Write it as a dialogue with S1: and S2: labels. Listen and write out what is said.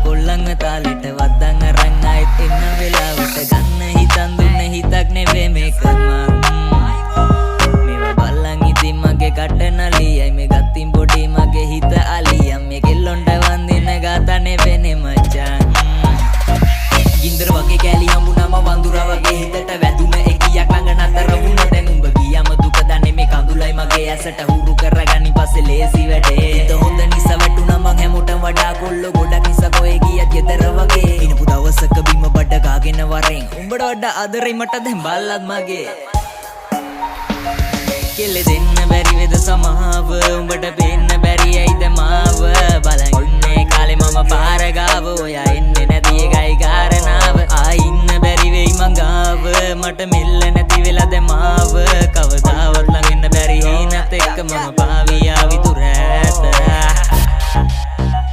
S1: කොල්ලන්ව තාලෙට වද්දන් අරන් ආයෙත් එන්න වෙලාවට ගන්න හිතන් දුන්න හිතක් නෙවේ මේක මේවා බල්ලන් ඉතින් මගේ කට නලියයි මේ ගත්තින් පොඩි මගේ හිත අලියම් මේ කෙල්ලොන්ට වන්දින ගාතා නෙවෙනේ මචං ගින්දර වගේ කෑලි හම්බුනම වඳුරා වගේ හිතට වැදුන එකියක් ළඟ නතර වුණා දැන් උඹ ගියම දුක දන්නේ මේ කඳුලයි මගේ ඇසට හුරු කරගනි පස්සේ ලේසි වැඩේ හිත හොඳ නිසා වැටුණා මං හැමෝටම වඩා කොල්ලෝ ගොඩක් නිසා කොහෙ ගියත් ගෙදර වගේ ඉනපු දවසක බිම බඩ ගාගෙන වරෙන් උඹට වඩා ආදරෙයි මට දැන් බල්ලත් මගේ කෙල්ල දෙන්න බැරි වේද සමාව උඹට පේන්න බැරි ඇයිද මාව බලන්